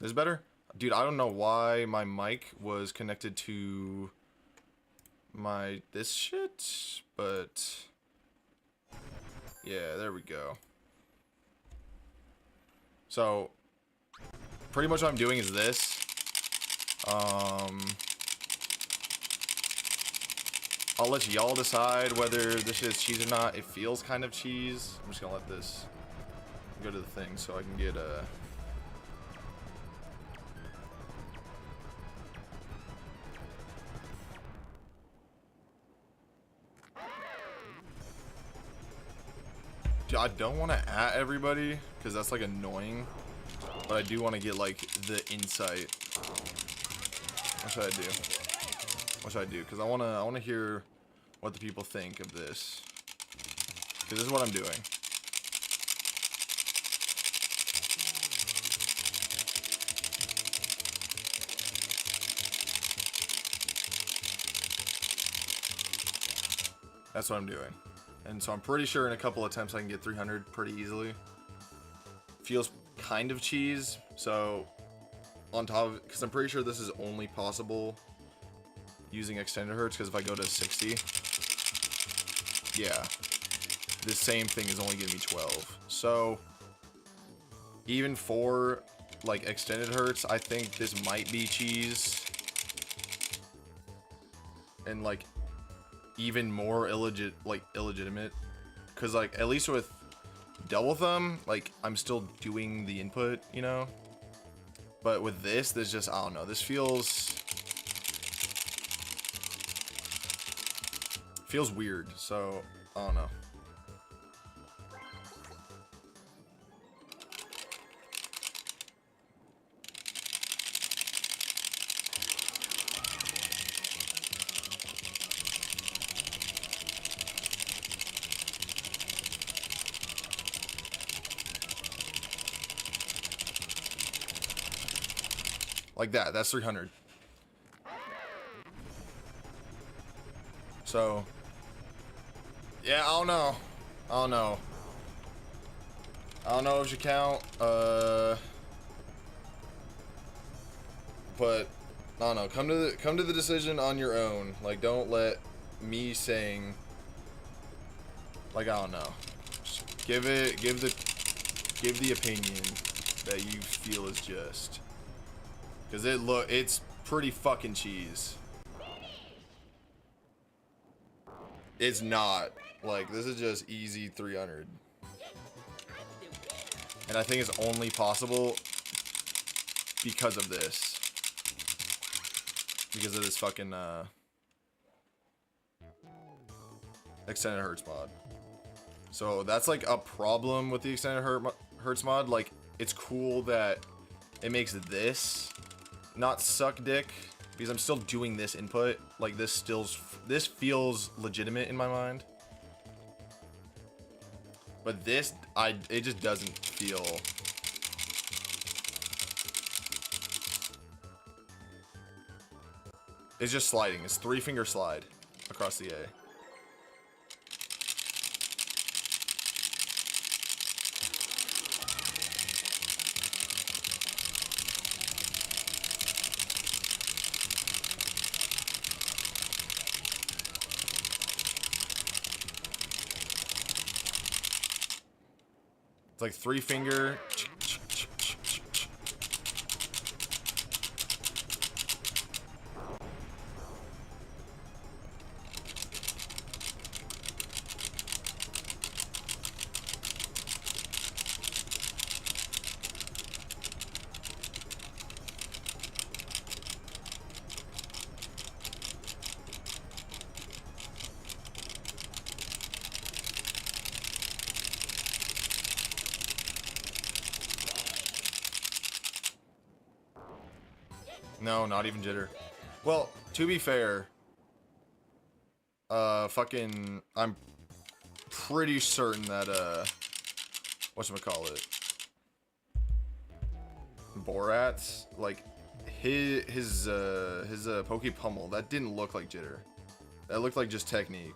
Is better? Dude, I don't know why my mic was connected to this shit, but yeah, there we go. So pretty much what I'm doing is this. I'll let y'all decide whether this shit is cheese or not. It feels kind of cheese. I'm just gonna let this go to the thing so I can get a I don't want to at everybody because that's like annoying, but I do want to get like the insight. What should I do? What should I do? Because I wanna hear what the people think of this. Because this is what I'm doing. That's what I'm doing. And so I'm pretty sure in a couple attempts I can get 300 pretty easily. Feels kind of cheese, so on top of it, because I'm pretty sure this is only possible using extended hertz, because if I go to 60, yeah, this same thing is only giving me 12. So even for like extended hertz, I think this might be cheese. And like even more illegitimate, because like at least with double thumb, like I'm still doing the input, you know, but with this just, I don't know, this feels weird, so I don't know. Like that, that's 300. So, yeah, I don't know. I don't know if you count, but I don't know. Come to the decision on your own. Like, don't let me saying, like, I don't know. Just give the opinion that you feel is just. Because it's pretty fucking cheese. It's not. Like, this is just easy 300. And I think it's only possible because of this. Because of this fucking, extended hertz mod. So that's like a problem with the extended hertz mod. Like, it's cool that it makes this not suck dick, because I'm still doing this input. Like, this feels legitimate in my mind. But this, it just doesn't feel. It's just sliding. It's 3-finger slide across the A. It's like 3-finger. No, not even jitter. Well, to be fair, fucking, I'm pretty certain that, whatchamacallit, Borat's, like, his Poke Pummel, that didn't look like jitter. That looked like just technique.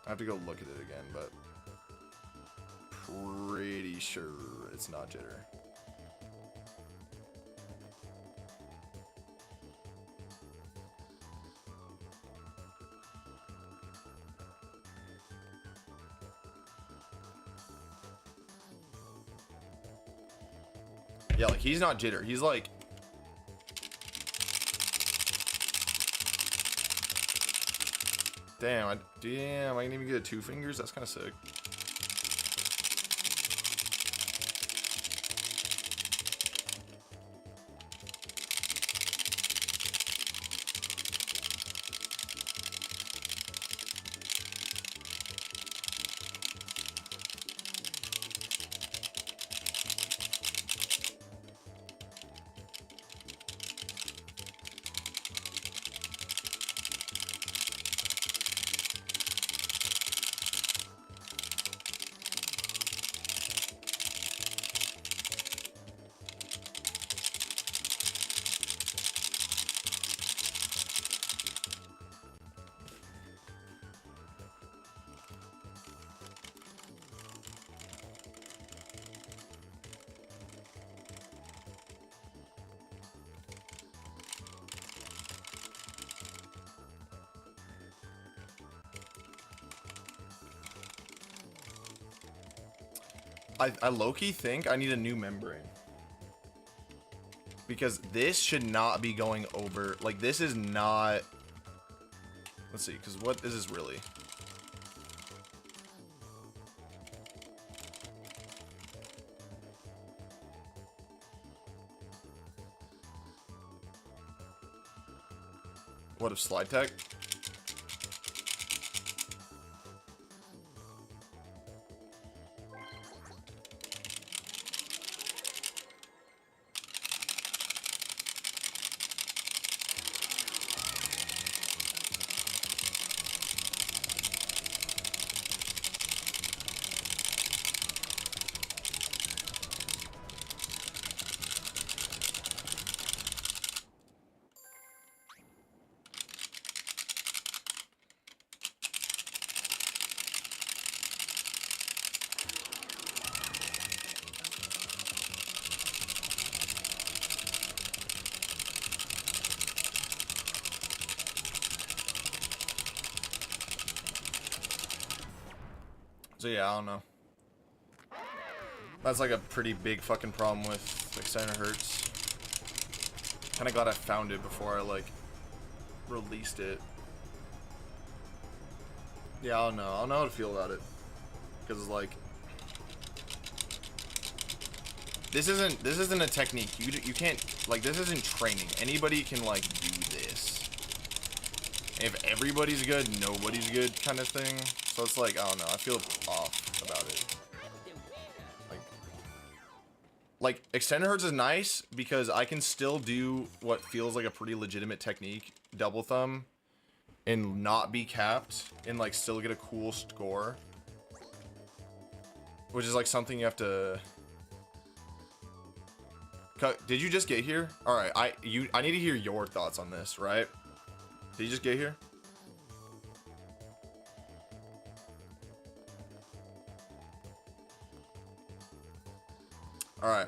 I have to go look at it again, but pretty sure it's not jitter. Yeah, like he's not jitter. He's like, damn, I can even get a 2 fingers. That's kind of sick. I low-key think I need a new membrane. Because this should not be going over. Like, this is not... Let's see, because what is this really? What if Slide Tech? So yeah, I don't know. That's like a pretty big fucking problem with Extended Hertz. Kinda glad I found it before I like released it. Yeah, I don't know. I don't know how to feel about it. Because it's like, this isn't a technique. You can't, like, this isn't training. Anybody can like do this. If everybody's good, nobody's good kind of thing. So it's like, I don't know, I feel off about it. Like Extended Hertz is nice because I can still do what feels like a pretty legitimate technique, double thumb, and not be capped, and like still get a cool score. Which is like something you have to... Did you just get here? Alright, I need to hear your thoughts on this, right? Did you just get here? Alright.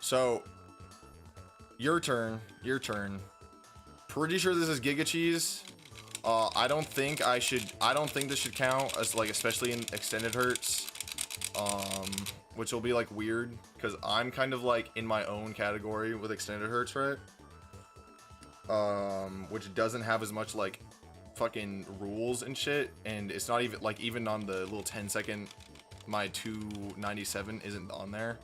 So, your turn. Pretty sure this is Giga Cheese. I don't think this should count as like, especially in Extended Hertz. Which will be like weird because I'm kind of like in my own category with Extended Hertz, right? Which doesn't have as much like fucking rules and shit, and it's not even like, even on the little 10-second, my 297 isn't on there.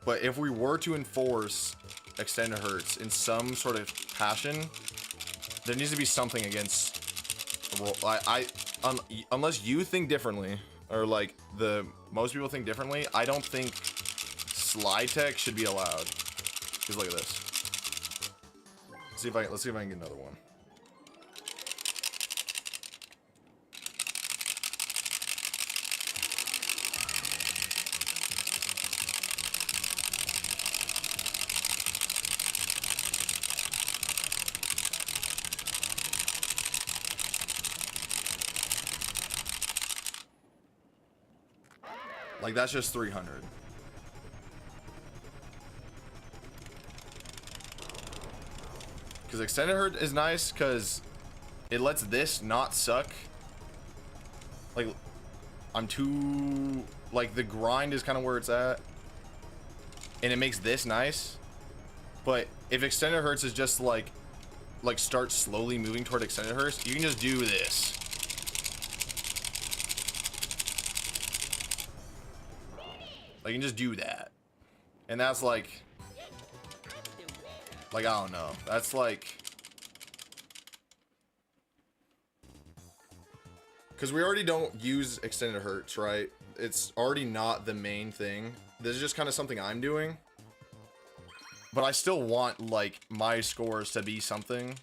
But if we were to enforce Extended Hertz in some sort of passion, there needs to be something against unless you think differently, or like most people think differently, I don't think Slide Tech should be allowed. Just look at this. Let's see if I can get another one. Like, that's just 300. Because extended hurt is nice because it lets this not suck. Like, I'm too, like, the grind is kind of where it's at, and it makes this nice. But if extended hurts is just like start slowly moving toward extended hurts, you can just do this. Like, you can just do that, and that's like I don't know, that's like, because we already don't use extended hurts, right? It's already not the main thing. This is just kind of something I'm doing, but I still want, like, my scores to be something.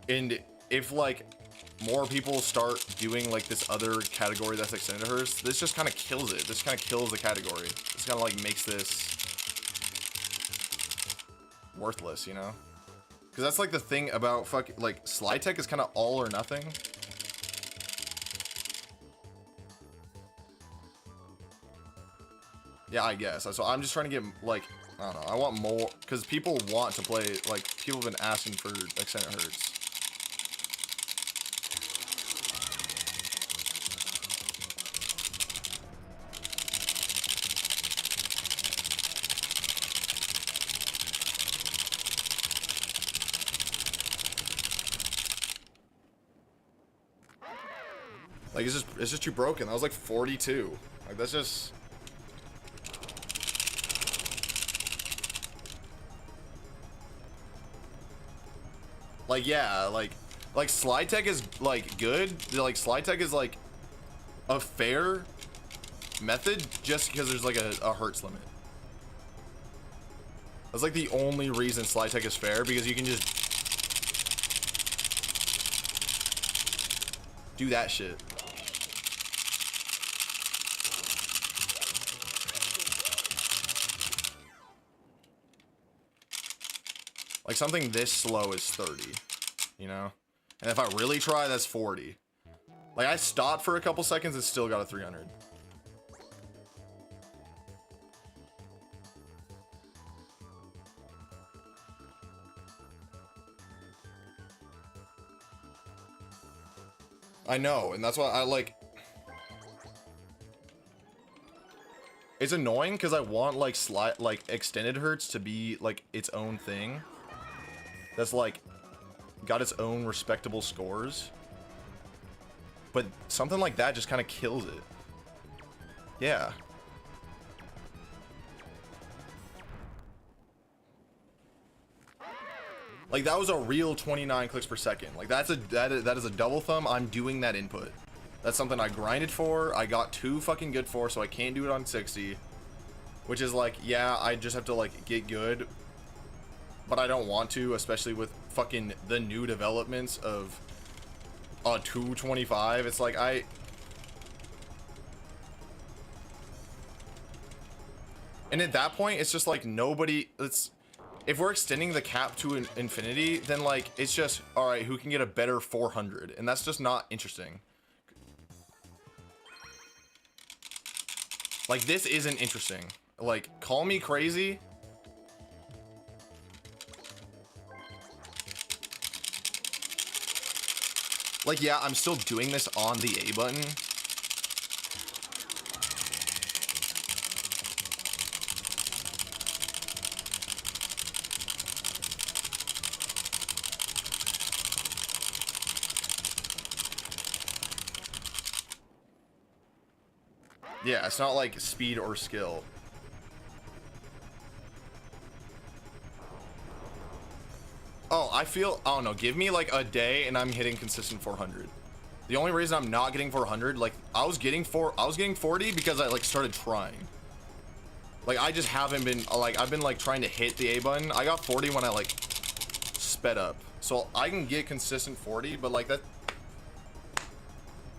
And if, like, more people start doing, like, this other category that's extended hurts, this just kind of kills it. This kind of kills the category. This kind of, like, makes this worthless, you know? Because that's, like, the thing about fucking, like, slide tech is kind of all or nothing. Yeah, I guess. So I'm just trying to get, like, I don't know, I want more, because people want to play, like, people have been asking for extended hurts. Like, it's just too broken. That was like 42. Like, that's just... Like, yeah, like slide tech is, like, good. Like, slide tech is, like, a fair method just because there's, like, a hertz limit. That's, like, the only reason slide tech is fair, because you can just do that shit. Like, something this slow is 30, you know? And if I really try, that's 40. Like, I stopped for a couple seconds and still got a 300. I know, and that's why I, like... It's annoying because I want, like, extended hurts to be, like, its own thing. That's, like, got its own respectable scores. But something like that just kind of kills it. Yeah. Like, that was a real 29 clicks per second. Like, that is a double thumb. I'm doing that input. That's something I grinded for. I got too fucking good for, so I can't do it on 60. Which is like, yeah, I just have to, like, get good. But I don't want to, especially with fucking the new developments of 225. It's like, and at that point, it's just like nobody, if we're extending the cap to infinity, then, like, it's just, all right, who can get a better 400? And that's just not interesting. Like, this isn't interesting. Like, call me crazy. Like, yeah, I'm still doing this on the A button. Yeah, it's not like speed or skill. Oh, I don't know, give me like a day and I'm hitting consistent 400. The only reason I'm not getting 400, like, I was getting 40 because I, like, started trying. Like, I just haven't been, like, I've been, like, trying to hit the A button. I got 40 when I, like, sped up. So I can get consistent 40, but, like, that,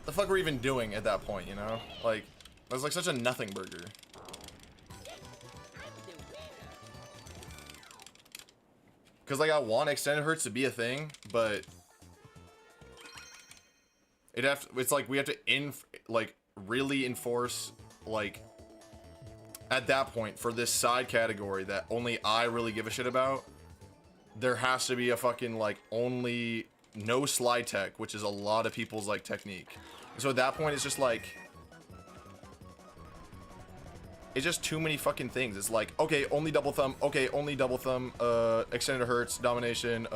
the fuck are we even doing at that point, you know? Like, that's, like, such a nothing burger. Because, like, I want extended hurts to be a thing, but it's like we have to really enforce like, at that point, for this side category that only I really give a shit about, there has to be a fucking, like, only no slide tech, which is a lot of people's, like, technique. So at that point, it's just like, it's just too many fucking things. It's like, okay, only double thumb, okay, only double thumb, extended hertz, domination,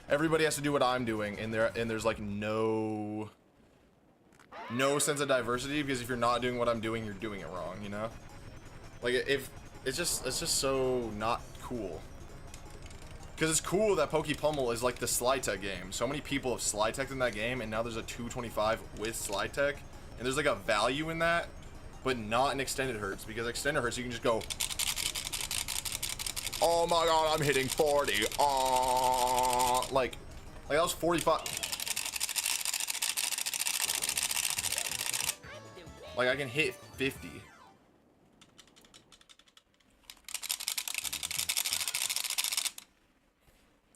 everybody has to do what I'm doing, and there's like no sense of diversity, because if you're not doing what I'm doing, you're doing it wrong, you know? Like, if it's just so not cool. Because it's cool that Poke Pummel is like the slide tech game. So many people have slide tech in that game, and now there's a 225 with slide tech, and there's like a value in that, but not in extended hertz, because extended hertz you can just go, oh my god, I'm hitting 40. Like that was 45. Like, I can hit 50.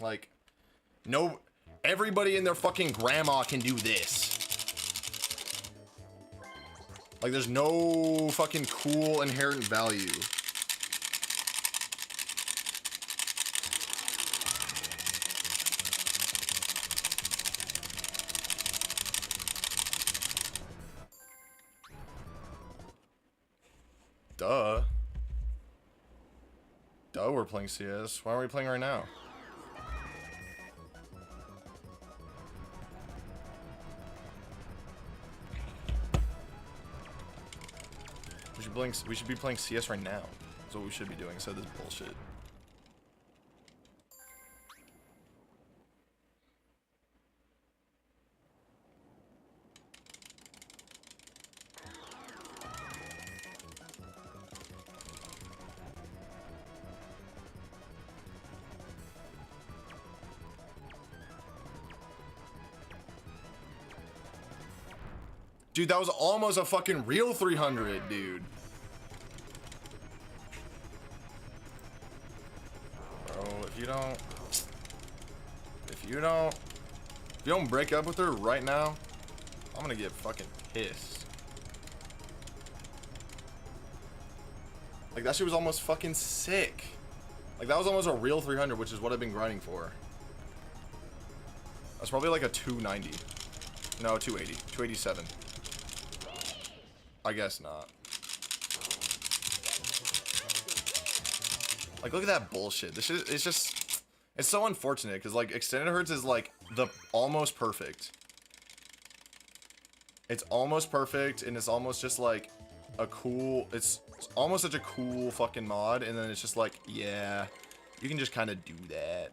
Like, no, everybody and their fucking grandma can do this. Like, there's no fucking cool inherent value. Duh. Duh, we're playing CS. Why aren't we playing right now? We should be playing CS right now. That's what we should be doing instead of this bullshit. Dude, that was almost a fucking real 300, dude. Bro, if you don't break up with her right now, I'm gonna get fucking pissed. Like, that shit was almost fucking sick. Like, that was almost a real 300, which is what I've been grinding for. That's probably like a 290. No, 280. 287. I guess not. Like, look at that bullshit. This shit, it's just, it's so unfortunate, because, like, extended hertz is, like, the almost perfect. It's almost perfect, and it's almost just, like, a cool, it's almost such a cool fucking mod, and then it's just like, yeah, you can just kind of do that.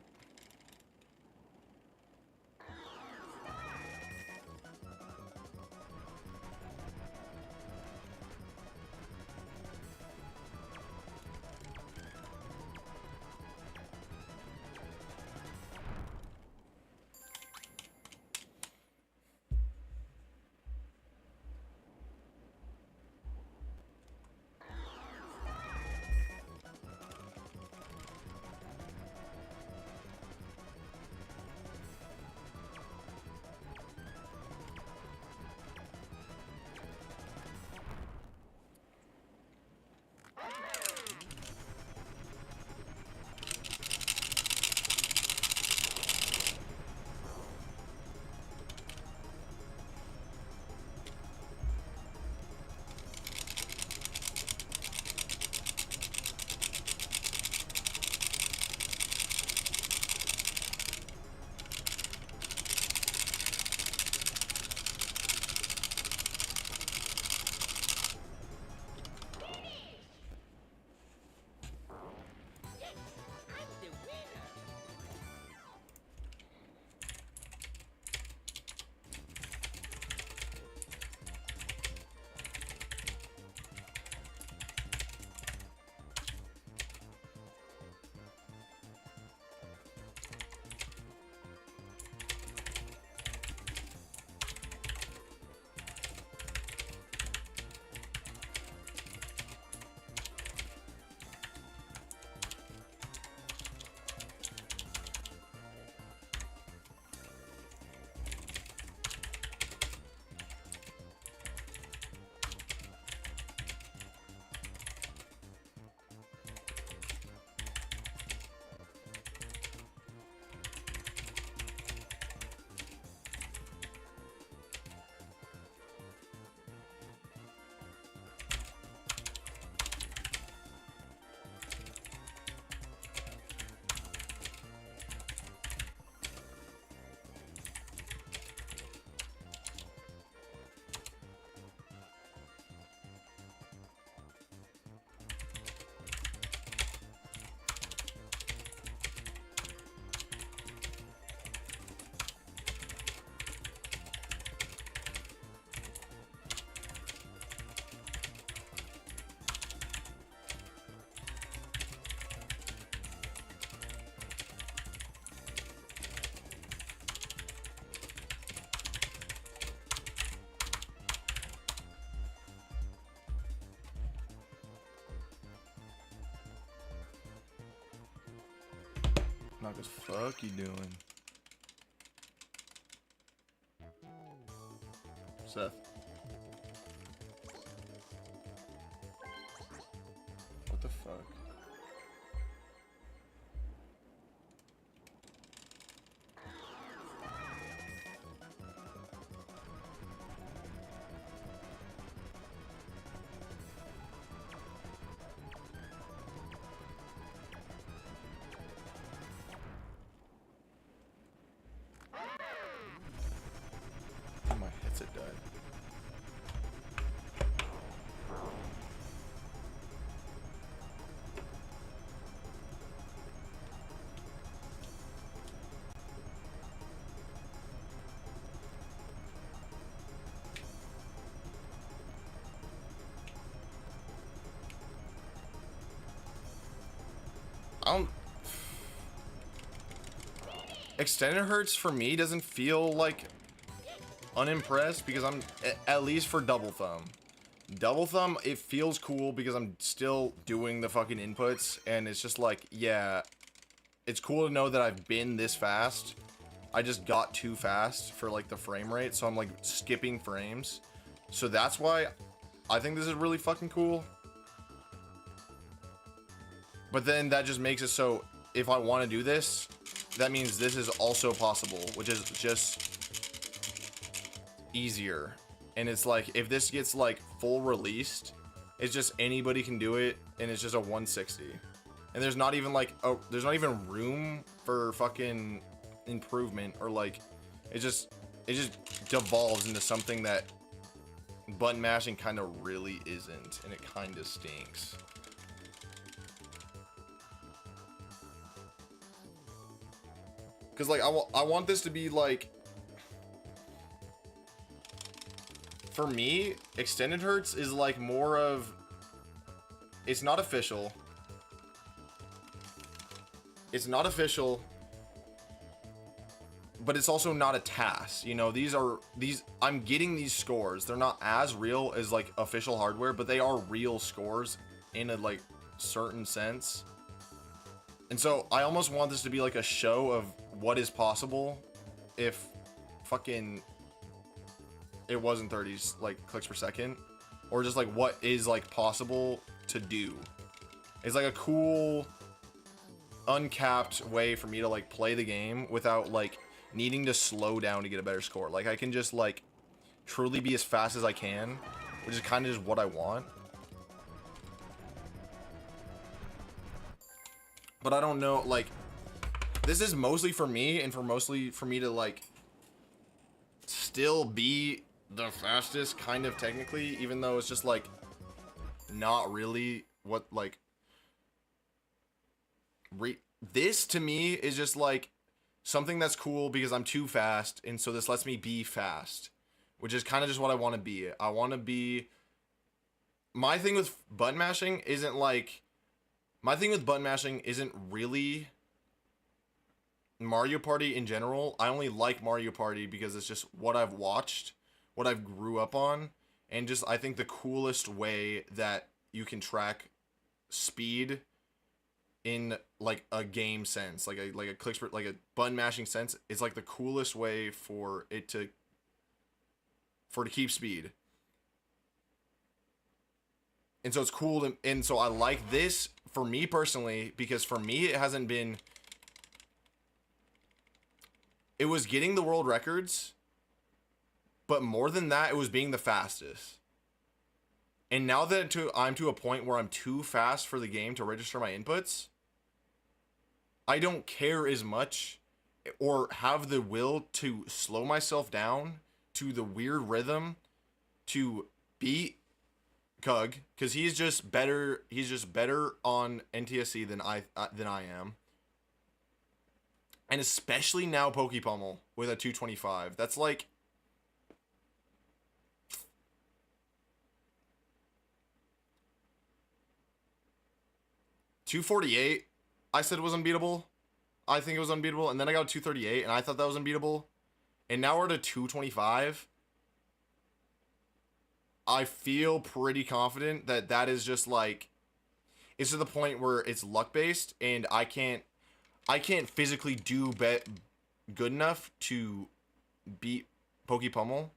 knock as fuck you doing? Seth. What the fuck? My headset died. I don't... Extended Hertz for me doesn't feel like unimpressed because I'm, at least for Double Thumb. Double Thumb, it feels cool because I'm still doing the fucking inputs, and it's just like, yeah, it's cool to know that I've been this fast. I just got too fast for like the frame rate, so I'm like skipping frames. So that's why I think this is really fucking cool. But then that just makes it so if I want to do this, that means this is also possible, which is just easier. And it's like, if this gets like full released, it's just anybody can do it, and it's just a 160. And there's not even like, oh, there's not even room for fucking improvement, or like, it just devolves into something that button mashing kind of really isn't, and it kind of stinks. Because like, I want this to be like, for me, Extended Hertz is like more of, it's not official. It's not official, but it's also not a task. You know, I'm getting these scores. They're not as real as like official hardware, but they are real scores in a like certain sense. And so I almost want this to be like a show of what is possible if fucking it wasn't 30s like clicks per second, or just like what is like possible to do. It's like a cool uncapped way for me to like play the game without like needing to slow down to get a better score. Like I can just like truly be as fast as I can, which is kind of just what I want. But I don't know, like, this is mostly for me, and mostly for me to like still be the fastest, kind of technically, even though it's just like not really what like this to me is just like something that's cool because I'm too fast, and so this lets me be fast, which is kind of just what I want to be. I want to be, my thing with button mashing isn't like, my thing with button mashing isn't really Mario Party in general. I only like Mario Party because it's just what I've watched, what I've grew up on, and just I think the coolest way that you can track speed in like a game sense, like a clicks per, like a button mashing sense, it's like the coolest way for it to keep speed. And so it's cool to, and so I like this for me personally, because for me it hasn't been, it was getting the world records, but more than that, it was being the fastest. And now that I'm to a point where I'm too fast for the game to register my inputs, I don't care as much or have the will to slow myself down to the weird rhythm to beat Cug, because he's just better on NTSC than I am. And especially now Pokepummel with a 225. That's like, $248, I said it was unbeatable. I think it was unbeatable. And then I got a 238, and I thought that was unbeatable. And now we're at a 225. I feel pretty confident that is just like, it's to the point where it's luck based, and I can't, I can't physically do good enough to beat Pokepummel,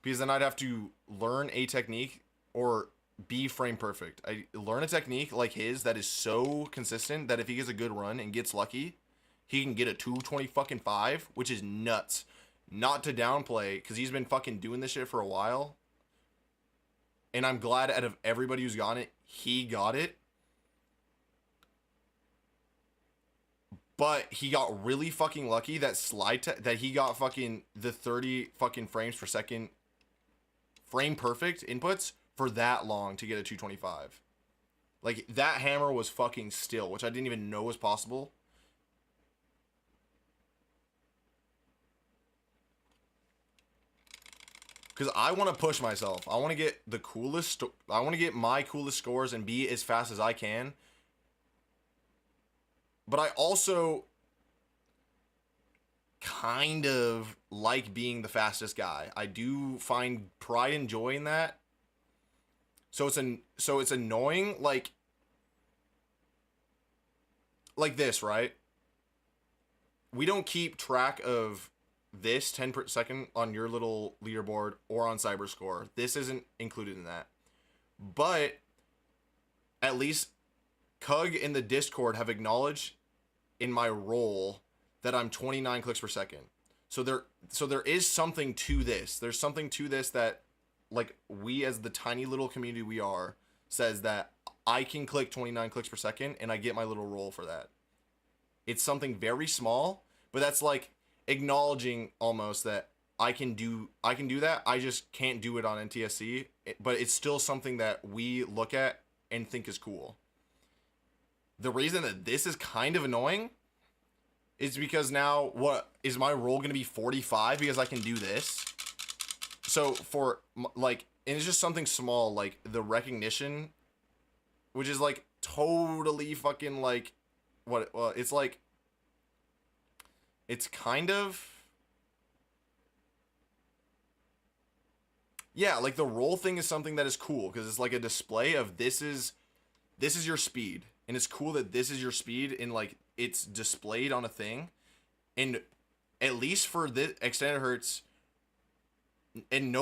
because then I'd have to learn a technique or be frame perfect. I learn a technique like his that is so consistent that if he gets a good run and gets lucky, he can get a 220 fucking 5, which is nuts. Not to downplay, because he's been fucking doing this shit for a while. And I'm glad out of everybody who's gotten it, he got it. But he got really fucking lucky that that he got fucking the 30 fucking frames per second frame perfect inputs for that long to get a 225. Like, that hammer was fucking still, which I didn't even know was possible. Because I want to push myself. I want to get the coolest. I want to get my coolest scores and be as fast as I can. But I also kind of like being the fastest guy. I do find pride and joy in that. So it's annoying, like this, right? We don't keep track of this 10 per second on your little leaderboard or on Cyberscore. This isn't included in that. But at least Cug in the Discord have acknowledged in my role that I'm 29 clicks per second. So there is something to this. There's something to this that, like, we as the tiny little community we are, says that I can click 29 clicks per second and I get my little roll for that. It's something very small, but that's like acknowledging almost that I can do that. I just can't do it on NTSC, but it's still something that we look at and think is cool. The reason that this is kind of annoying is because now, what is my roll going to be 45 because I can do this? So for, like, and it's just something small, like the recognition, which is like totally fucking like, well, it's like, it's kind of, yeah, like the roll thing is something that is cool because it's like a display of this is your speed, and it's cool that this is your speed and like it's displayed on a thing. And at least for this Extended Hertz, and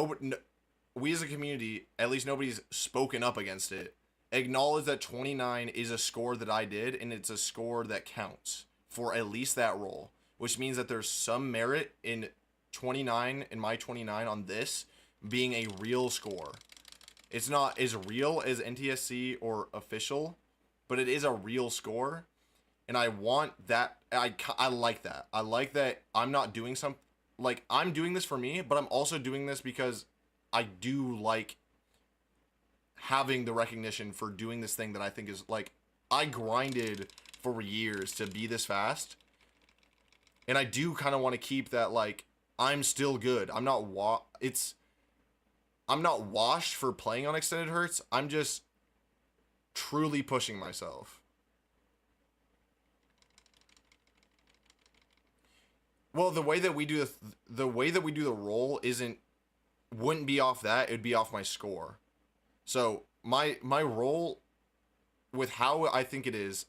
we as a community, at least nobody's spoken up against it, acknowledge that 29 is a score that I did, and it's a score that counts for at least that roll, which means that there's some merit in 29, in my 29 on this being a real score. It's not as real as NTSC or official, but it is a real score, and I want that. I like that. I like that I'm not doing some, like, I'm doing this for me, but I'm also doing this because I do like having the recognition for doing this thing that I think is, like, I grinded for years to be this fast, and I do kind of want to keep that, like, I'm still good. I'm not washed for playing on Extended Hertz. I'm just truly pushing myself. Well, the way that we do the roll wouldn't be off that. It'd be off my score. So my roll with how I think it is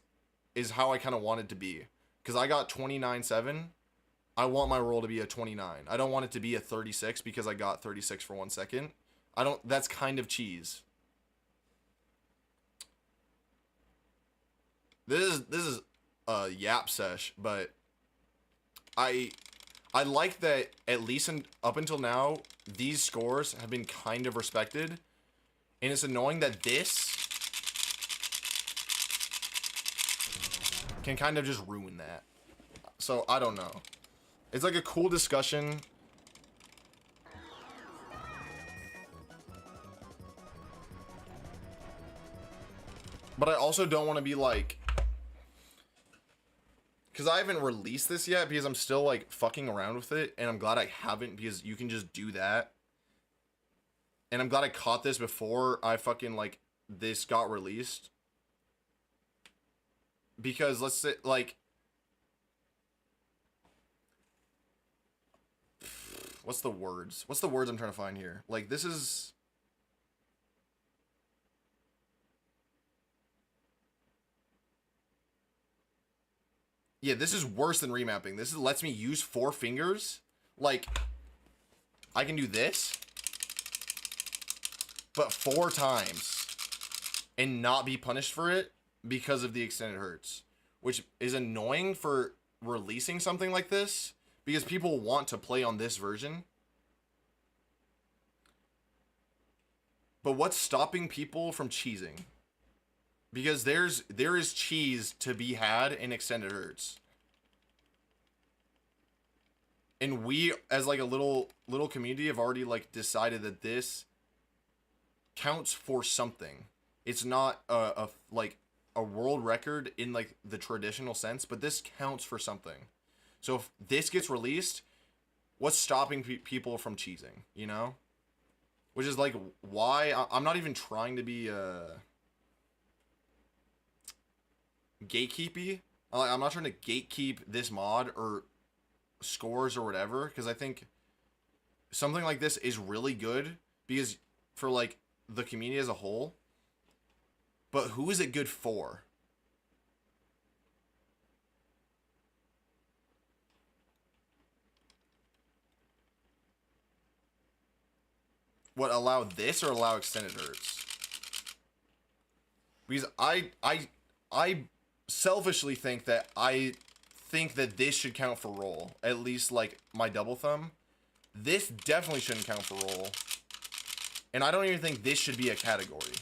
how I kind of want it to be. Because I got 29.7. I want my roll to be a 29. I don't want it to be a 36 because I got 36 for 1 second. That's kind of cheese. This is a yap sesh, but I like that at least up until now, these scores have been kind of respected. And it's annoying that this can kind of just ruin that. So, I don't know. It's like a cool discussion. But I also don't want to be like, because I haven't released this yet because I'm still like fucking around with it, and I'm glad I haven't because you can just do that. And I'm glad I caught this before I fucking like this got released. Because let's say like, what's the words I'm trying to find here? Like, this is, Yeah, this is worse than remapping. This lets me use 4 fingers. Like, I can do this, but 4 times, and not be punished for it because of the extended hertz, which is annoying for releasing something like this because people want to play on this version. But what's stopping people from cheesing? Because there is cheese to be had in extended hertz. And we, as like a little community, have already like decided that this counts for something. It's not a world record in like the traditional sense, but this counts for something. So if this gets released, what's stopping people from cheesing? You know, which is like why I'm not even trying to be gatekeepy. I'm not trying to gatekeep this mod or scores or whatever, because I think something like this is really good because for like the community as a whole. But who is it good for? What, allow this or allow extended hertz? Because I selfishly think that this should count for roll. At least like my double thumb. This definitely shouldn't count for roll. And I don't even think this should be a category.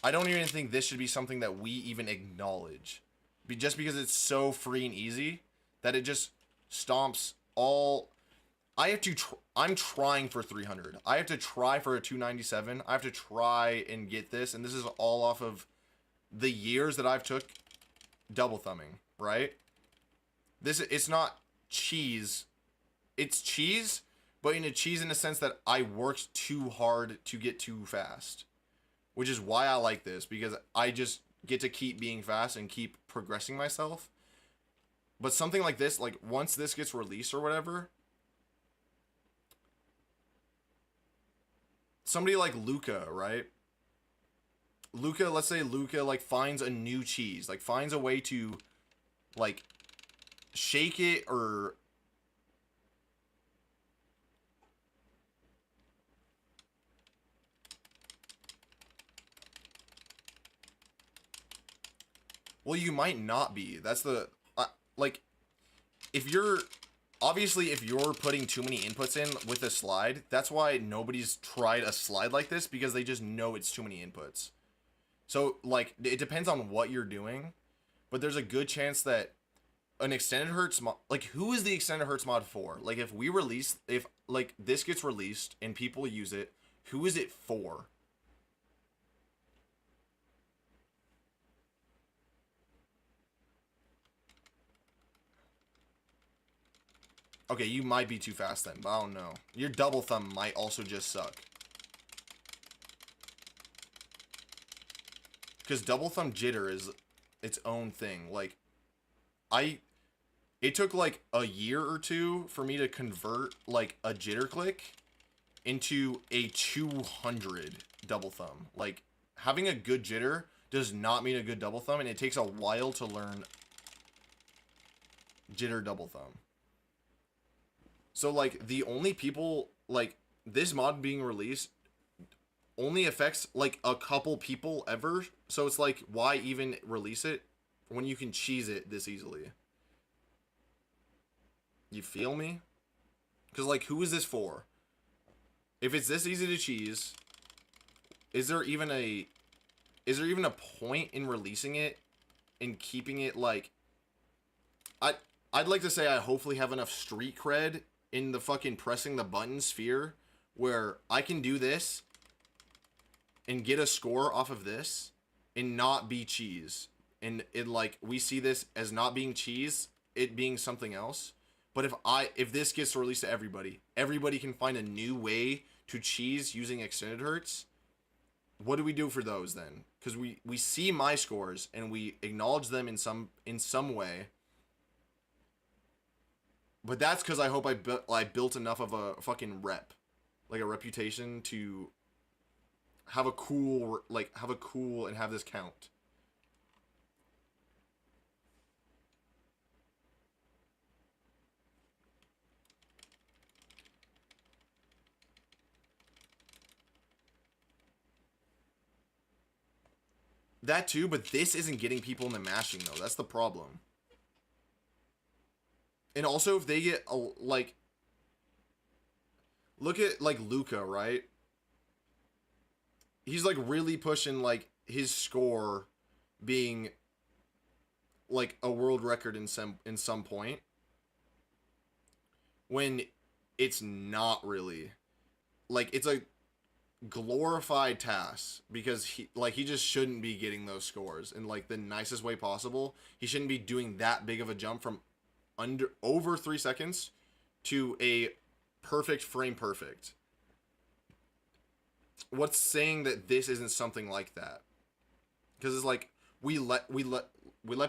I don't even think this should be something that we even acknowledge. Just because it's so free and easy that it just stomps all. I'm trying for 300. I have to try for a 297. I have to try and get this. And this is all off of the years that I've took double thumbing, right? It's not cheese. It's cheese, but in a cheese in the sense that I worked too hard to get too fast. Which is why I like this, because I just get to keep being fast and keep progressing myself. But something like this, like once this gets released or whatever, somebody like Luca, right? Luca, let's say Luca like finds a new cheese, like finds a way to like shake it or well, you might not be. That's the like if you're obviously if you're putting too many inputs in with a slide, that's why nobody's tried a slide like this, because they just know it's too many inputs. So like it depends on what you're doing, but there's a good chance that an extended hertz mod, like who is the extended hertz mod for? Like if like this gets released and people use it, who is it for? Okay, you might be too fast then, but I don't know. Your double thumb might also just suck. Because double thumb jitter is its own thing. Like, it took like a year or two for me to convert like a jitter click into a 200 double thumb. Like, having a good jitter does not mean a good double thumb, and it takes a while to learn jitter double thumb. So like the only people, like this mod being released only affects like a couple people ever. So it's like, why even release it when you can cheese it this easily? You feel me? Because like, who is this for? If it's this easy to cheese, is there even a point in releasing it and keeping it like I'd like to say I hopefully have enough street cred in the fucking pressing the button sphere where I can do this and get a score off of this and not be cheese. And it like, we see this as not being cheese, it being something else. But if this gets released to everybody can find a new way to cheese using extended hertz. What do we do for those then? Because we see my scores and we acknowledge them in some way. But that's because I hope I built enough of a fucking rep, like a reputation to have a cool and have this count. That too, but this isn't getting people into mashing though. That's the problem. And also, if they get like, look at like Luca, right? He's like really pushing like his score being like a world record in some point, when it's not really. Like, it's a glorified task because he just shouldn't be getting those scores in like the nicest way possible. He shouldn't be doing that big of a jump from over 3 seconds to a perfect frame perfect. What's saying that this isn't something like that? Because it's like we let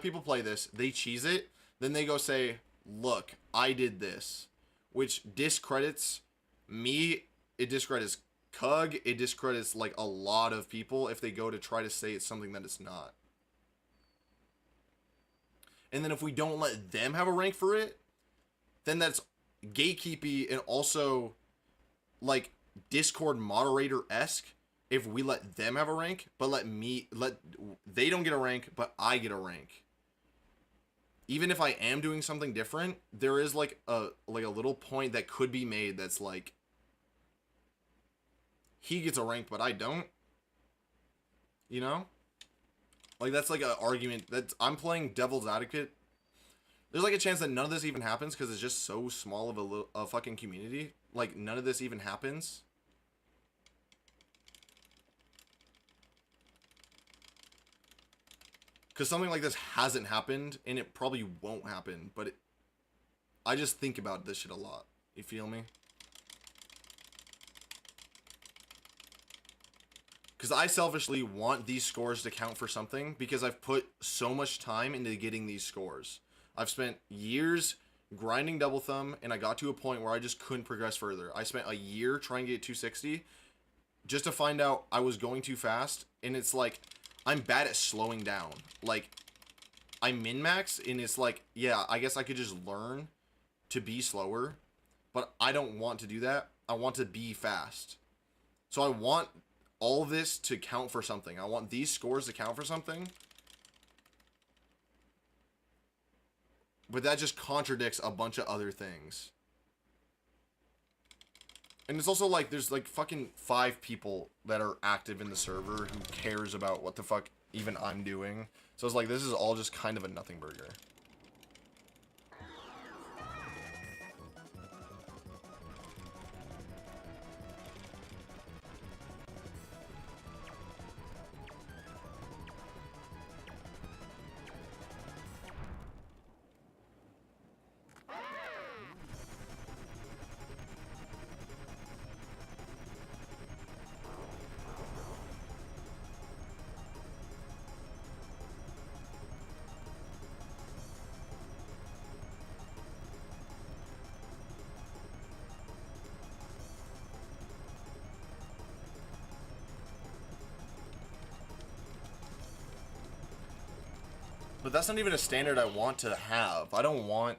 people play this, they cheese it, then they go say, "Look, I did this," which discredits me. It discredits Cug. It discredits like a lot of people if they go to try to say it's something that it's not. And then if we don't let them have a rank for it, then that's gatekeepy and also like Discord moderator-esque if we let them have a rank, but they don't get a rank, but I get a rank. Even if I am doing something different, there is like a little point that could be made that's like, he gets a rank, but I don't. You know? Like, that's like an argument that I'm playing devil's advocate. There's like a chance that none of this even happens because it's just so small of a fucking community. Like, none of this even happens. Because something like this hasn't happened, and it probably won't happen, but I just think about this shit a lot. You feel me? Because I selfishly want these scores to count for something because I've put so much time into getting these scores. I've spent years grinding Double Thumb, and I got to a point where I just couldn't progress further. I spent a year trying to get 260 just to find out I was going too fast, and it's like, I'm bad at slowing down. Like, I min-max, and it's like, yeah, I guess I could just learn to be slower, but I don't want to do that. I want to be fast. So I want all of this to count for something. I want these scores to count for something. But that just contradicts a bunch of other things. And it's also like, there's like fucking 5 people that are active in the server who cares about what the fuck even I'm doing. So it's like, this is all just kind of a nothing burger. But that's not even a standard I want to have. I don't want...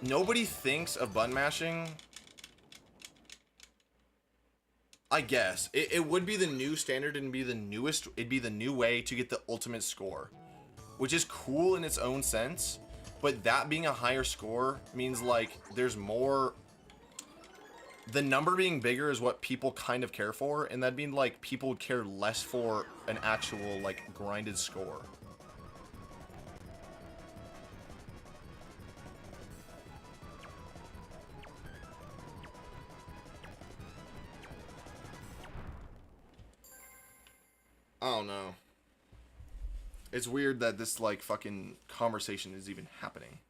Nobody thinks of button mashing. I guess. It would be the new standard and be the newest... It'd be the new way to get the ultimate score. Which is cool in its own sense. But that being a higher score means, like, there's more... The number being bigger is what people kind of care for, and that'd mean, like, people would care less for an actual, like, grinded score. I don't know. It's weird that this, like, fucking conversation is even happening.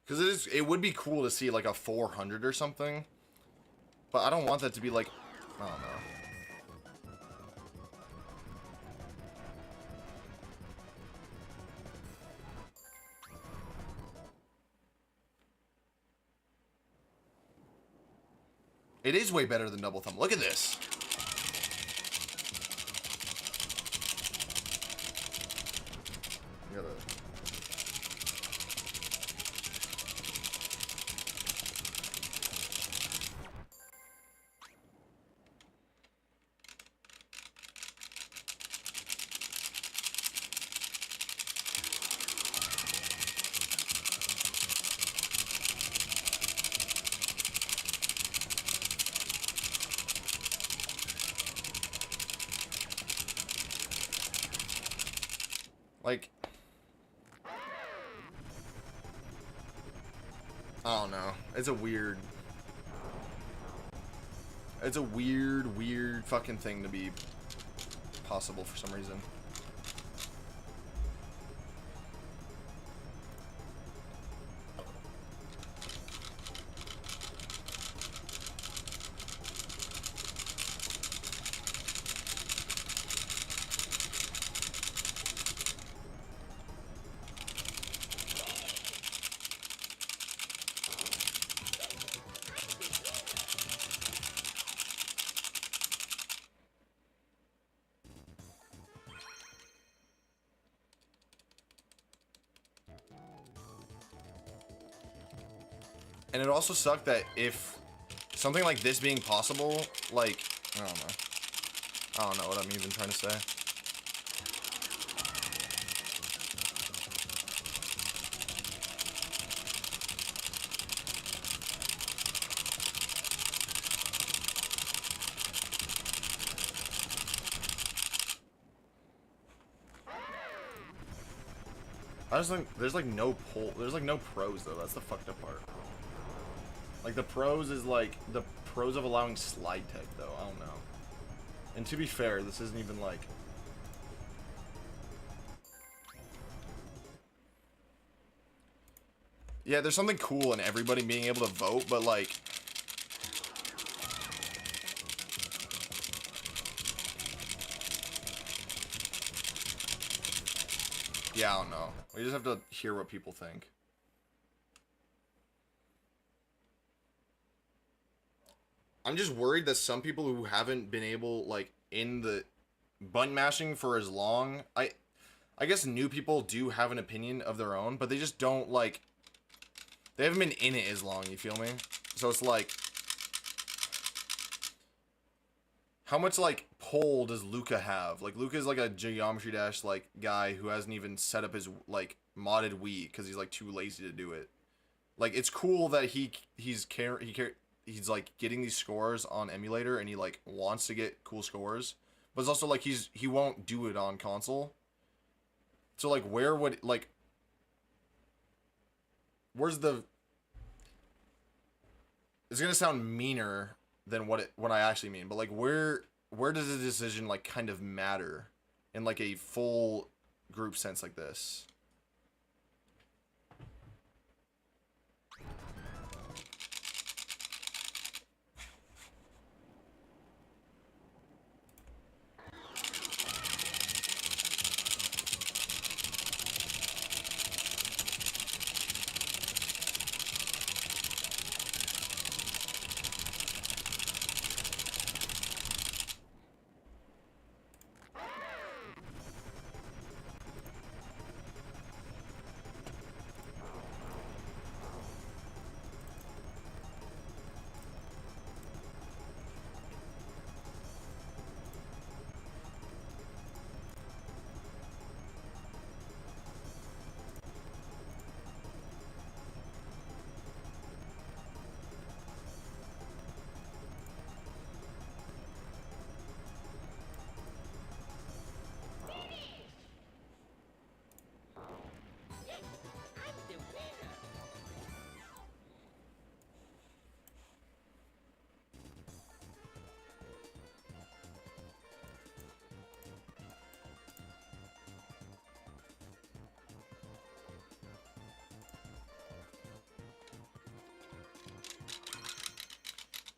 Because it would be cool to see like a 400 or something, but I don't want that to be like, I don't know. It is way better than double thumb. Look at this. Like, I don't know. It's a weird fucking thing to be possible for some reason. And it also sucked that if something like this being possible, like, I don't know what I'm even trying to say. I just think there's like no pros though. That's the fucked up part. Like the pros is like the pros of allowing slide tech though. I don't know. And to be fair, this isn't even like. Yeah, there's something cool in everybody being able to vote, but like. Yeah, I don't know. We just have to hear what people think. I'm just worried that some people who haven't been able, like, in the button mashing for as long, I guess new people do have an opinion of their own, but they just don't, like, they haven't been in it as long, you feel me? So it's like, how much, like, pull does Luca have? Like, Luca's, like, a Geometry Dash, like, guy who hasn't even set up his, like, modded Wii, because he's, like, too lazy to do it. Like, it's cool that he's like getting these scores on emulator and he like wants to get cool scores, but it's also like he won't do it on console. So like where's the, it's gonna sound meaner than what I actually mean, but like where does the decision like kind of matter in like a full group sense like this?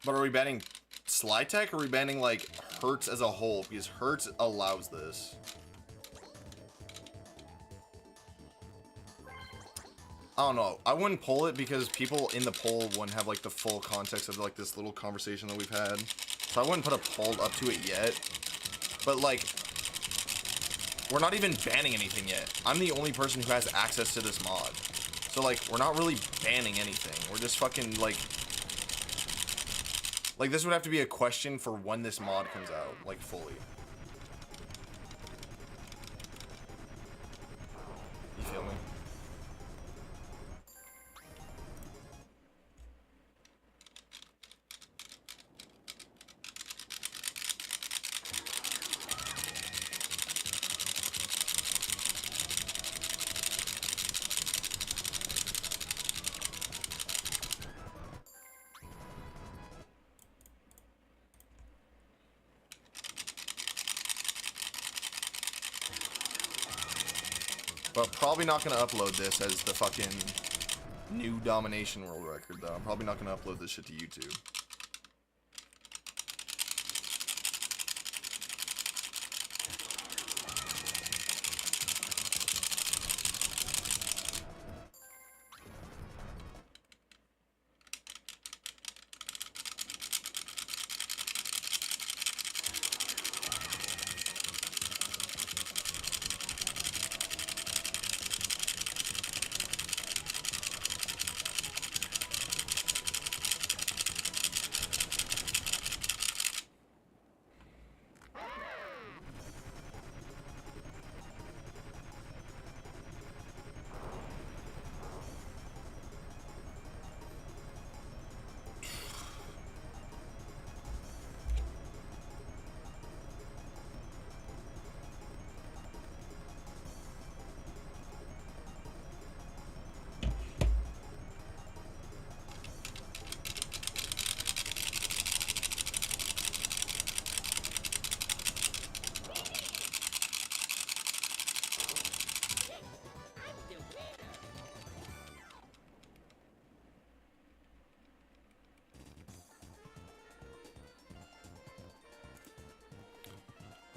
But are we banning slide tech, or are we banning like Hertz as a whole? Because Hertz allows this. I don't know. I wouldn't pull it because people in the poll wouldn't have like the full context of like this little conversation that we've had. So I wouldn't put a poll up to it yet. But like, we're not even banning anything yet. I'm the only person who has access to this mod. So like, we're not really banning anything. We're just fucking like this would have to be a question for when this mod comes out, like fully. You feel me? But probably not gonna upload this as the fucking new domination world record though. I'm probably not gonna upload this shit to YouTube.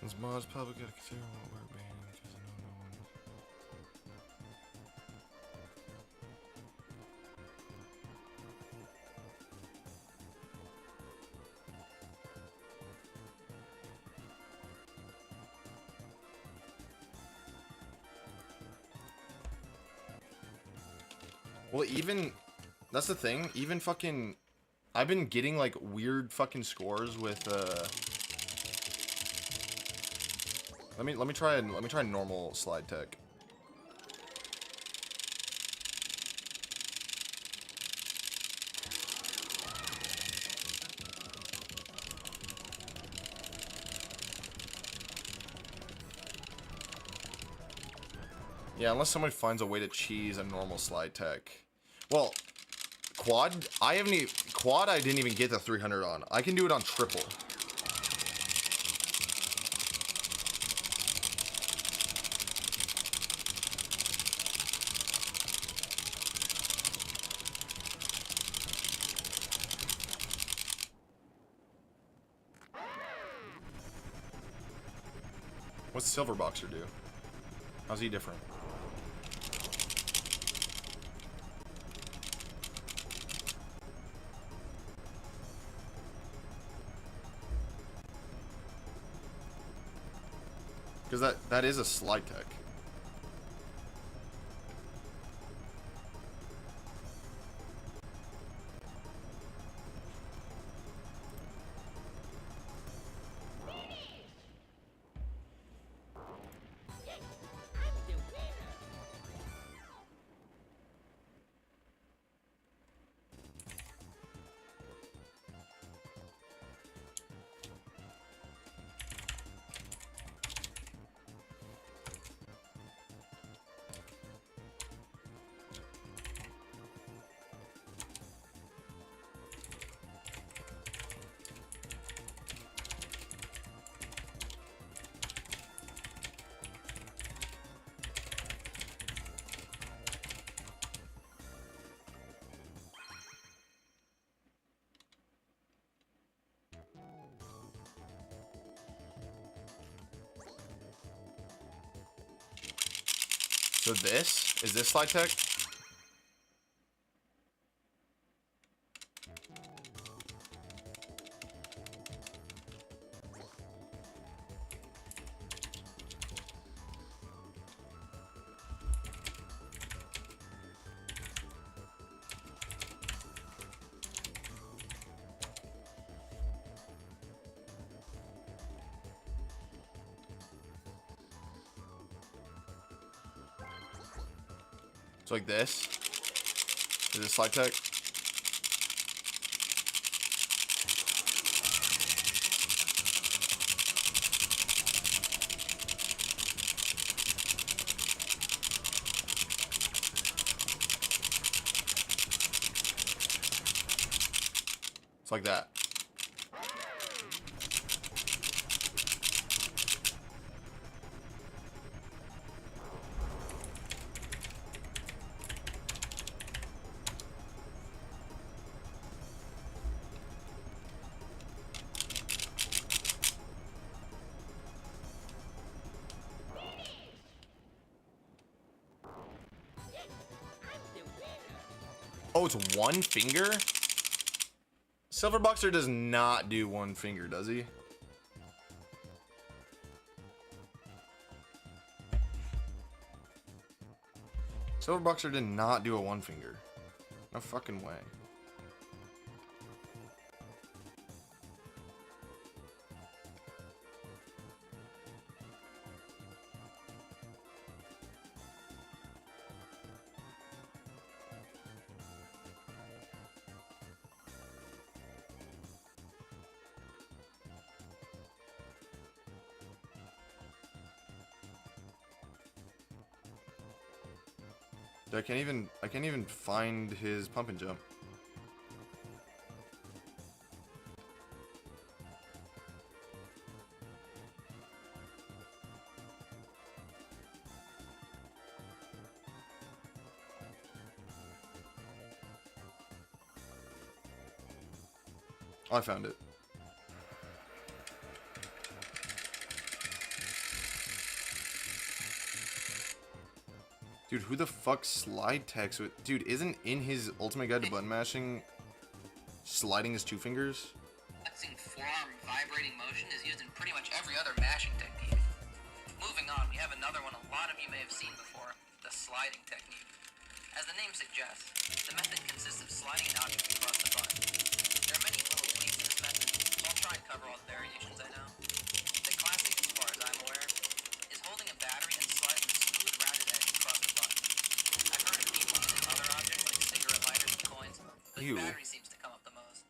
This mod's probably gotta consider what we're banning because I know no one. Well, even that's the thing. Even fucking, I've been getting like weird fucking scores with Let me try normal slide tech. Yeah, unless somebody finds a way to cheese a normal slide tech. Well, quad, I didn't even get the 300 on. I can do it on triple. What's Silver Boxer do? How's he different? Because that is a slide tech. So is this slide tech? So like this. Is this slide tech? It's like that. Oh, it's one finger? Silver Boxer does not do one finger, does he? Silver Boxer did not do a one finger. No fucking way. I can't even find his pump and jump. Oh, I found it. Dude, who the fuck slide text with? Dude, isn't in his Ultimate Guide to Button Mashing sliding his two fingers? Flexing forearm vibrating motion is used in pretty much every other mashing technique. Moving on, we have another one a lot of you may have seen before, the sliding technique. As the name suggests, the method consists of sliding an object across the button. There are many little tweaks to this method, so I'll try and cover all the variations I know. The classic, as far as I'm aware, is holding a battery and sliding the smooth rounded edge across the button. I've heard of people using other objects like cigarette lighters and coins, but the battery seems to come up the most.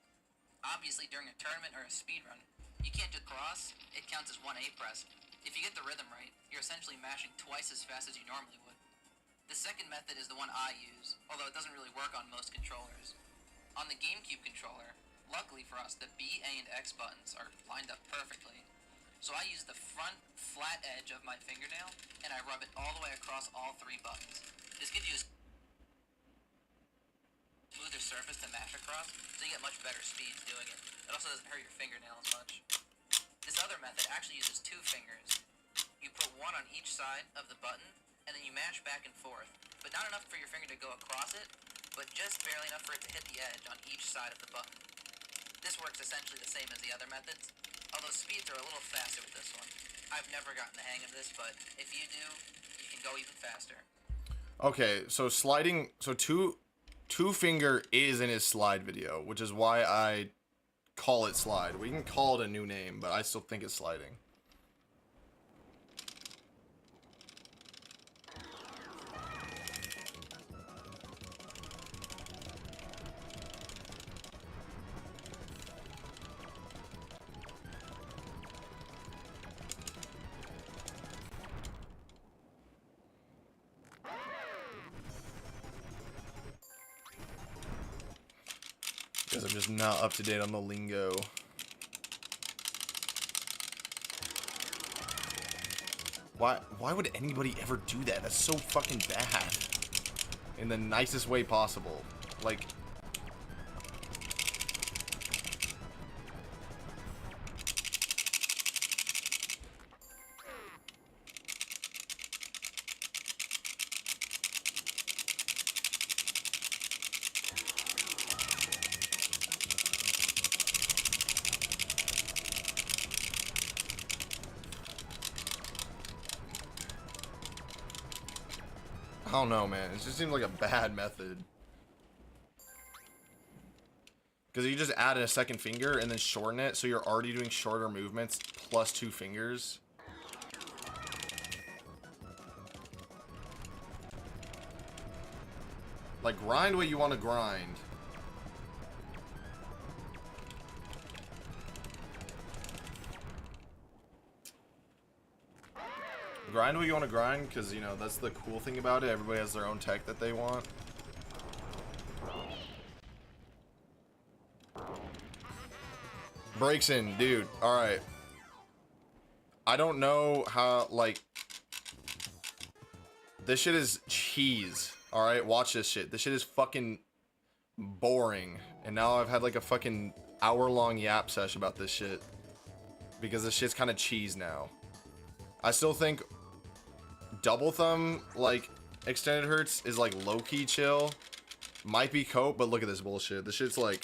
Obviously, during a tournament or a speed run, you can't do cross, it counts as one A press. If you get the rhythm right, you're essentially mashing twice as fast as you normally would. The second method is the one I use, although it doesn't really work on most controllers. On the GameCube controller, luckily for us, the B, A, and X buttons are lined up perfectly. So I use the front flat edge of my fingernail, and I rub it all the way across all three buttons. This gives you a smoother surface to mash across, so you get much better speeds doing it. It also doesn't hurt your fingernail as much. This other method actually uses two fingers. You put one on each side of the button, and then you mash back and forth, but not enough for your finger to go across it, but just barely enough for it to hit the edge on each side of the button. This works essentially the same as the other methods, although speeds are a little faster with this one. I've never gotten the hang of this, but if you do, you can go even faster. Okay, so sliding, so two finger is in his slide video, which is why I call it slide. We can call it a new name, but I still think it's sliding. Guess I'm just not up to date on the lingo. Why would anybody ever do that? That's so fucking bad. In the nicest way possible. Like, I don't know, man. It just seems like a bad method. Because you just add a second finger and then shorten it, so you're already doing shorter movements plus two fingers. Like, grind what you want to grind. Grind what you want to grind, because, you know, that's the cool thing about it. Everybody has their own tech that they want. Breaks in, dude. Alright. I don't know how, like... This shit is cheese. Alright, watch this shit. This shit is fucking boring. And now I've had like a fucking hour-long yap sesh about this shit. Because this shit's kind of cheese now. I still think double thumb, like, extended hertz is like low-key chill. Might be cope, but look at this bullshit. This shit's like...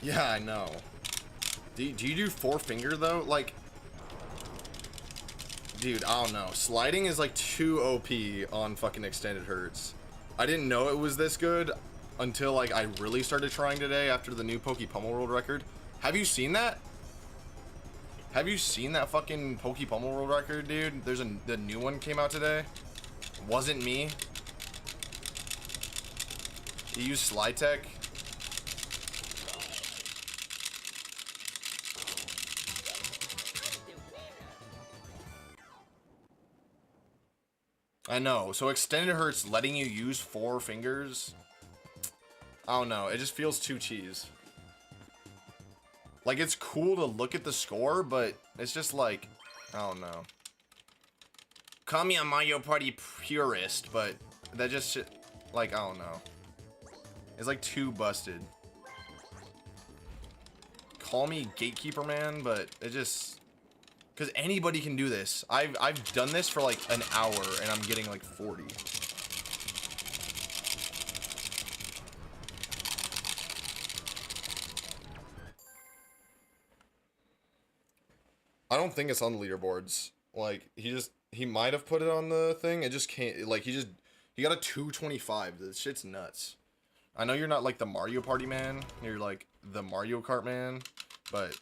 Yeah, I know. Do you do 4-finger though? Like, dude, I don't know. Sliding is like too OP on fucking extended hertz. I didn't know it was this good until like I really started trying today after the new Poke Pummel World record. Have you seen that? Have you seen that fucking Poke Pummel World record, dude? The new one came out today. Wasn't me. You use Slide Tech. I know. So extended hertz letting you use 4 fingers. I don't know. It just feels too cheese. Like, it's cool to look at the score, but it's just like, I don't know. Call me a Mario Party purist, but that just like, I don't know. It's like too busted. Call me Gatekeeper Man, but it just... Because anybody can do this. I've done this for like an hour and I'm getting like 40. I don't think it's on the leaderboards. Like, he might have put it on the thing. It just can't, like, he got a 225. This shit's nuts. I know you're not like the Mario Party man. You're like the Mario Kart man. But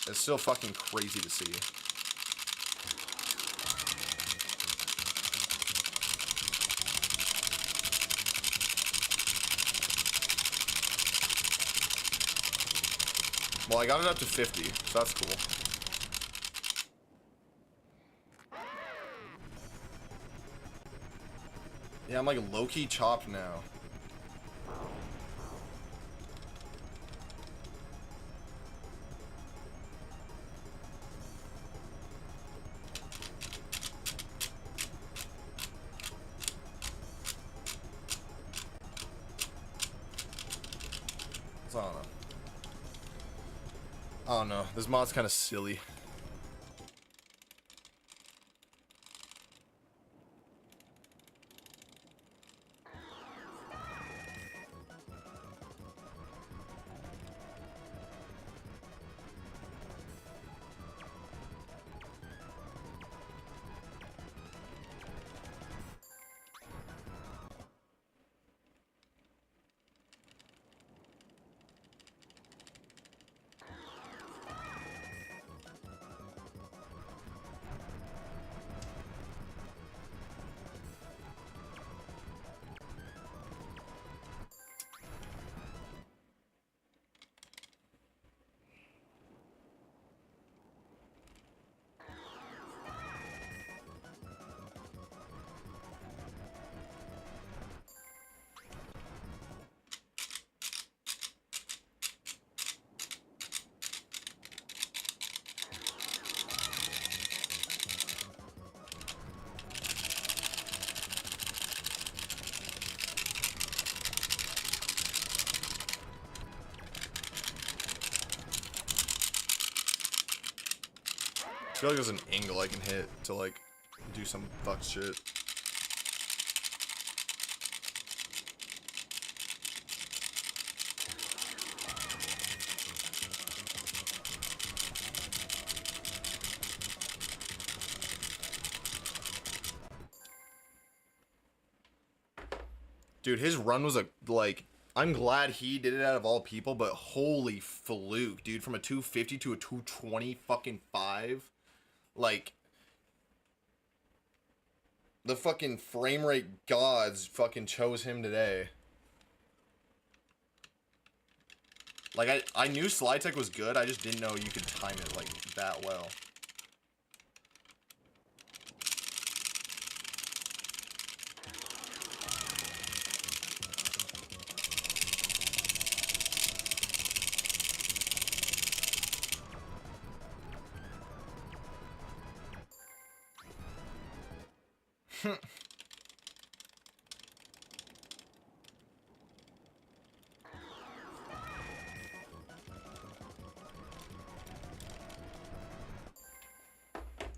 it's still fucking crazy to see. Well, I got it up to 50, so that's cool. Yeah, I'm like low-key chopped now. So, I don't know. This mod's kind of silly. I feel like there's an angle I can hit to like do some fuck shit. Dude, his run was a, like, I'm glad he did it out of all people, but holy fluke, dude. From a 250 to a 220 fucking 5. Like, the fucking frame rate gods fucking chose him today. Like, I knew Slide Tech was good, I just didn't know you could time it, like, that well.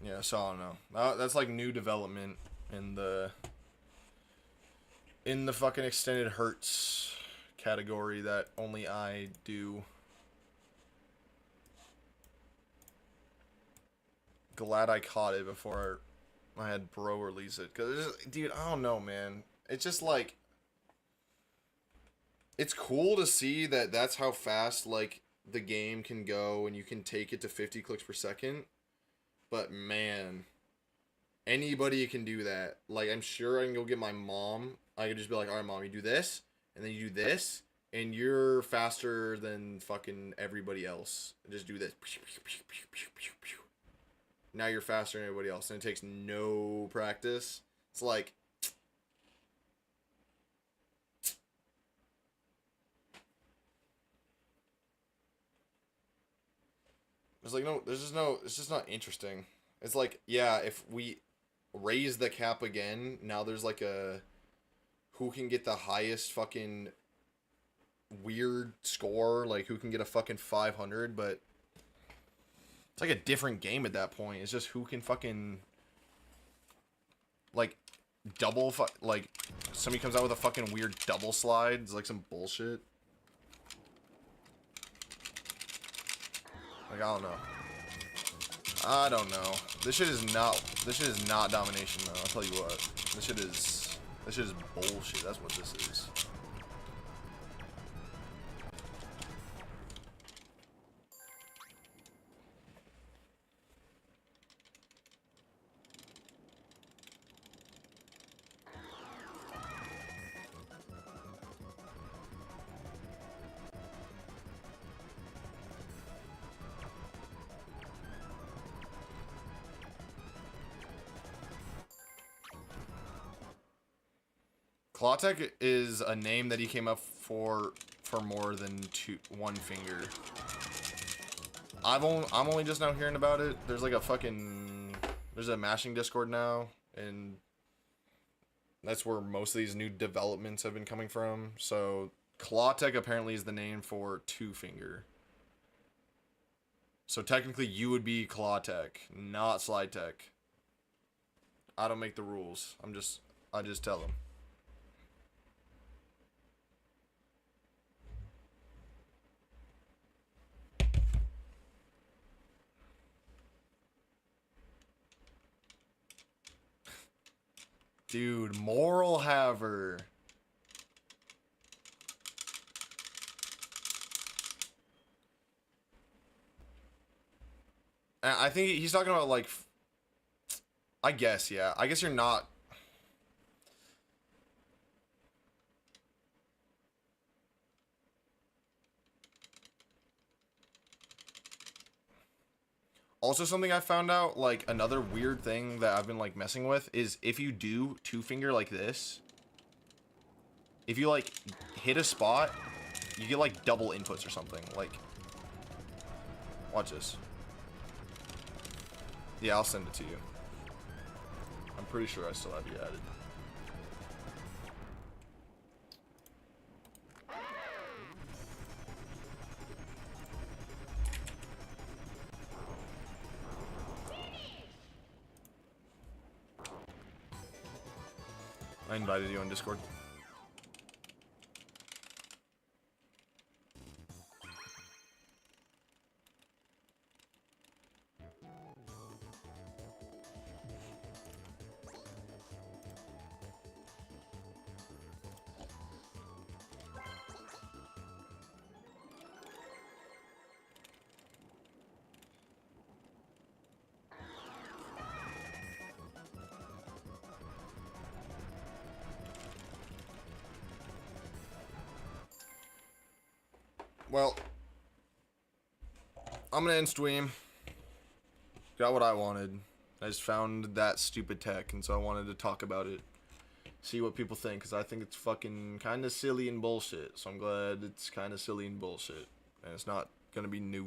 Yeah, so I don't know. That's like new development in the fucking extended Hertz category that only I do. Glad I caught it before I had Bro release it. Cause, dude, I don't know, man. It's just like, it's cool to see that that's how fast, like, the game can go and you can take it to 50 clicks per second. But, man, anybody can do that. Like, I'm sure I can go get my mom. I could just be like, all right, mom, you do this, and then you do this, and you're faster than fucking everybody else. Just do this. Now you're faster than everybody else, and it takes no practice. It's like, it's like, no, there's just no, it's just not interesting. It's like, yeah, if we raise the cap again, now there's like a, who can get the highest fucking weird score, like who can get a fucking 500, but it's like a different game at that point. It's just who can fucking, like, double, like, somebody comes out with a fucking weird double slide. It's like some bullshit. Like, I don't know. I don't know. This shit is not domination, though. I'll tell you what. This shit is bullshit. That's what this is. Clawtech is a name that he came up for more than one finger. I'm only just now hearing about it. There's like there's a mashing Discord now, and that's where most of these new developments have been coming from. So Clawtech apparently is the name for 2-finger. So technically you would be Clawtech, not Slide Tech. I don't make the rules. I just tell them. Dude, Moral Haver. I think he's talking about, like, I guess, yeah. I guess you're not. Also, something I found out, like, another weird thing that I've been, like, messing with is if you do 2-finger like this, if you, like, hit a spot, you get, like, double inputs or something. Like, watch this. Yeah, I'll send it to you. I'm pretty sure I still have you added. I invited you on Discord. well, I'm gonna end stream. Got what I wanted. I just found that stupid tech, and so I wanted to talk about it. See what people think, because I think it's fucking kind of silly and bullshit. So I'm glad it's kind of silly and bullshit. And it's not gonna be new